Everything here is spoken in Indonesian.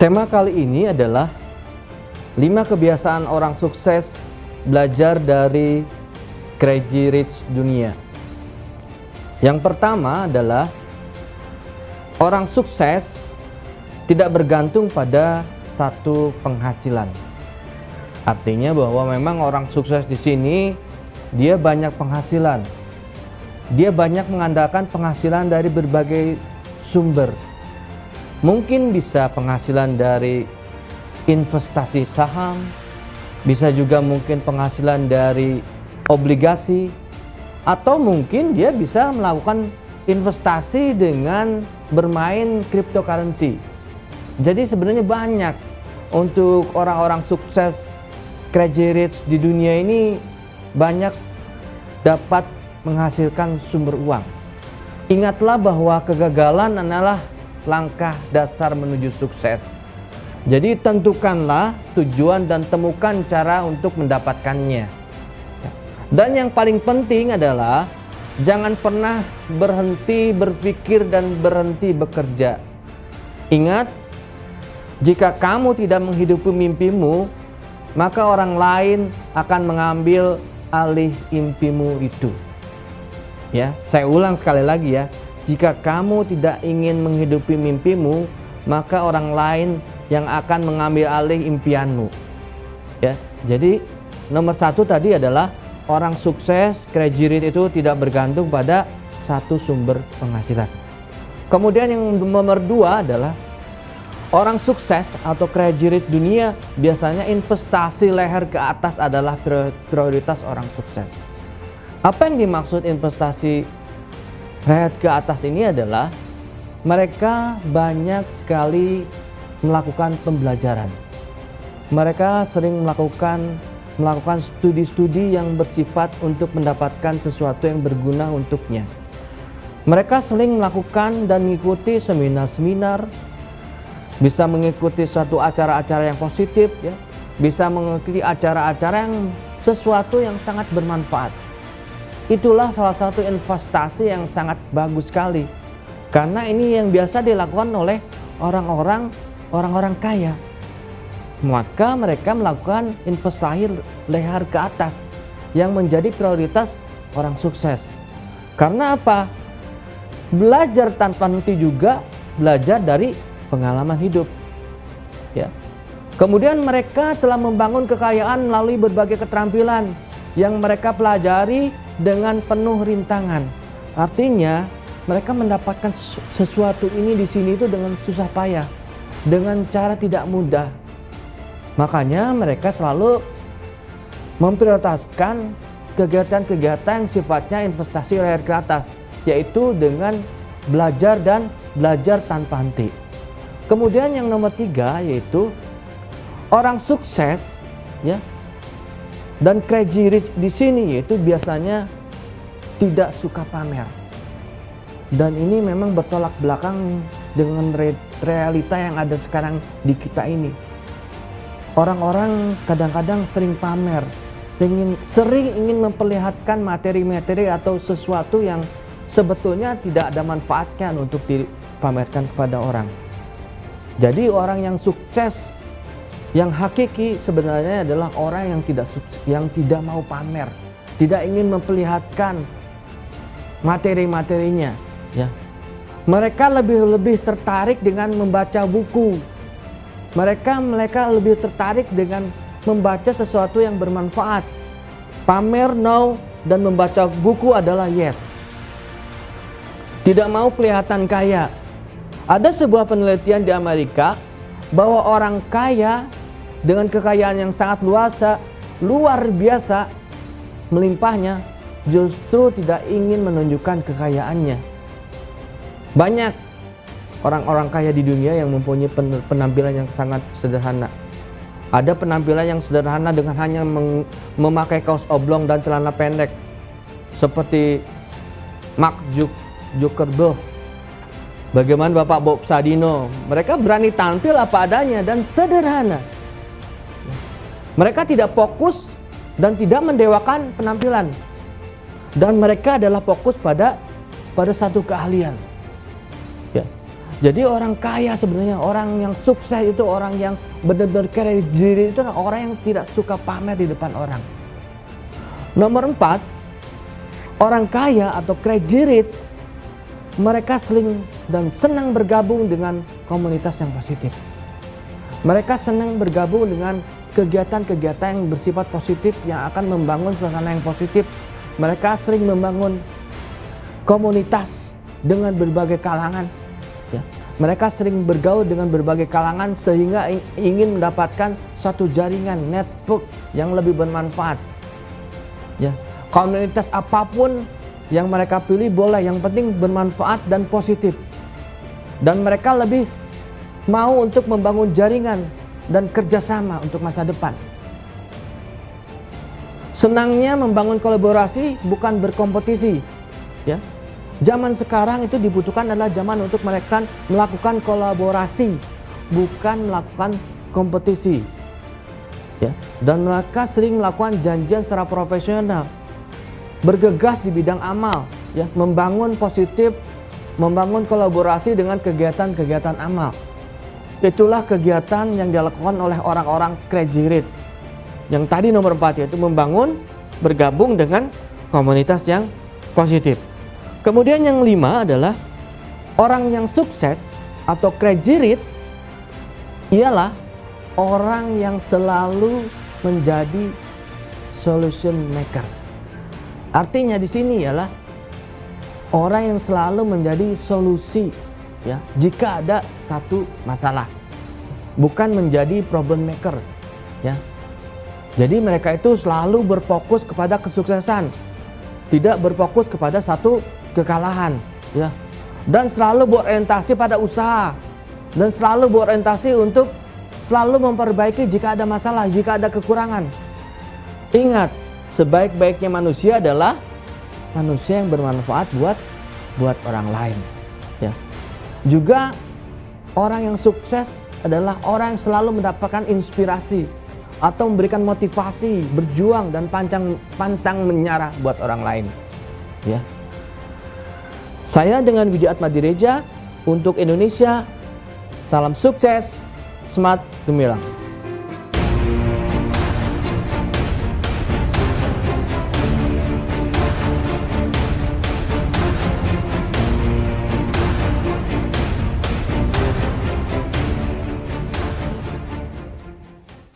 Tema kali ini adalah 5 kebiasaan orang sukses belajar dari Crazy Rich dunia. Yang pertama adalah orang sukses tidak bergantung pada satu penghasilan. Artinya bahwa memang orang sukses di sini dia banyak penghasilan. Dia banyak mengandalkan penghasilan dari berbagai sumber. Mungkin bisa penghasilan dari investasi saham, bisa juga mungkin penghasilan dari obligasi, atau mungkin dia bisa melakukan investasi dengan bermain cryptocurrency. Jadi sebenarnya banyak untuk orang-orang sukses Crazy Rich di dunia ini banyak dapat menghasilkan sumber uang. Ingatlah bahwa kegagalan adalah langkah dasar menuju sukses. Jadi tentukanlah tujuan dan temukan cara untuk mendapatkannya. Dan yang paling penting adalah jangan pernah berhenti berpikir dan berhenti bekerja. Ingat, jika kamu tidak menghidupi mimpimu, maka orang lain akan mengambil alih impimu itu. Ya, saya ulang sekali lagi ya. Jika kamu tidak ingin menghidupi mimpimu, maka orang lain yang akan mengambil alih impianmu. Ya, jadi nomor 1 tadi adalah orang sukses Crazy Rich itu tidak bergantung pada satu sumber penghasilan. Kemudian yang nomor 2 adalah orang sukses atau Crazy Rich dunia biasanya investasi leher ke atas adalah prioritas orang sukses. Apa yang dimaksud investasi leher ke atas ini adalah mereka banyak sekali melakukan pembelajaran. Mereka sering melakukan studi-studi yang bersifat untuk mendapatkan sesuatu yang berguna untuknya. Mereka sering melakukan dan mengikuti seminar-seminar, bisa mengikuti suatu acara-acara yang positif, ya, bisa mengikuti acara-acara yang sesuatu yang sangat bermanfaat. Itulah salah satu investasi yang sangat bagus sekali, karena ini yang biasa dilakukan oleh orang-orang kaya. Maka mereka melakukan investasi leher ke atas yang menjadi prioritas orang sukses. Karena apa? Belajar tanpa henti juga belajar dari pengalaman hidup. Ya. Kemudian mereka telah membangun kekayaan melalui berbagai keterampilan yang mereka pelajari dengan penuh rintangan. Artinya mereka mendapatkan sesuatu ini di sini itu dengan susah payah, dengan cara tidak mudah. Makanya mereka selalu memprioritaskan kegiatan-kegiatan yang sifatnya investasi leher ke atas, yaitu dengan belajar dan belajar tanpa henti. Kemudian yang nomor 3 yaitu orang sukses, ya, dan Crazy Rich di sini yaitu biasanya tidak suka pamer. Dan ini memang bertolak belakang dengan realita yang ada sekarang di kita ini. Orang-orang kadang-kadang sering pamer, sering ingin memperlihatkan materi-materi atau sesuatu yang sebetulnya tidak ada manfaatnya untuk dipamerkan kepada orang. Jadi orang yang sukses, yang hakiki sebenarnya adalah orang yang tidak mau pamer, tidak ingin memperlihatkan materi-materinya. Ya, mereka lebih tertarik dengan membaca buku. Mereka lebih tertarik dengan membaca sesuatu yang bermanfaat. Pamer no, dan membaca buku adalah yes. Tidak mau kelihatan kaya. Ada sebuah penelitian di Amerika bahwa orang kaya dengan kekayaan yang sangat luar biasa, melimpahnya, justru tidak ingin menunjukkan kekayaannya. Banyak orang-orang kaya di dunia yang mempunyai penampilan yang sangat sederhana. Ada penampilan yang sederhana dengan hanya memakai kaos oblong dan celana pendek, seperti Mark Zuckerberg. Bagaimana Bapak Bob Sadino? Mereka berani tampil apa adanya dan sederhana. Mereka tidak fokus dan tidak mendewakan penampilan. Dan mereka adalah fokus pada satu keahlian. Ya. Jadi orang kaya sebenarnya, orang yang sukses itu orang yang benar-benar kaya diri, itu orang yang tidak suka pamer di depan orang. Nomor 4, orang kaya atau crazy rich, mereka sering dan senang bergabung dengan komunitas yang positif. Mereka senang bergabung dengan kegiatan-kegiatan yang bersifat positif, yang akan membangun suasana yang positif. Mereka sering membangun komunitas dengan berbagai kalangan. Ya. Mereka sering bergaul dengan berbagai kalangan sehingga ingin mendapatkan suatu jaringan network yang lebih bermanfaat. Ya. Komunitas apapun yang mereka pilih boleh, yang penting bermanfaat dan positif. Dan mereka lebih mau untuk membangun jaringan dan kerjasama untuk masa depan. Senangnya membangun kolaborasi, bukan berkompetisi. Ya. Zaman sekarang itu dibutuhkan adalah zaman untuk mereka melakukan kolaborasi, bukan melakukan kompetisi. Ya. Dan mereka sering melakukan janjian secara profesional, bergegas di bidang amal, ya, membangun positif, membangun kolaborasi dengan kegiatan-kegiatan amal. Itulah kegiatan yang dilakukan oleh orang-orang crazy rich. Yang tadi nomor 4 yaitu membangun, bergabung dengan komunitas yang positif. Kemudian yang 5 adalah orang yang sukses atau crazy rich ialah orang yang selalu menjadi solution maker. Artinya di sini ialah orang yang selalu menjadi solusi, ya, jika ada satu masalah, bukan menjadi problem maker, ya. Jadi mereka itu selalu berfokus kepada kesuksesan, tidak berfokus kepada satu kekalahan, ya. Dan selalu berorientasi pada usaha, dan selalu berorientasi untuk selalu memperbaiki jika ada masalah, jika ada kekurangan. Ingat, sebaik-baiknya manusia adalah manusia yang bermanfaat buat orang lain, ya. Juga orang yang sukses adalah orang yang selalu mendapatkan inspirasi atau memberikan motivasi, berjuang dan pantang menyerah buat orang lain, ya. Saya dengan Widhi Atmadireja untuk Indonesia, salam sukses, semangat gemilang.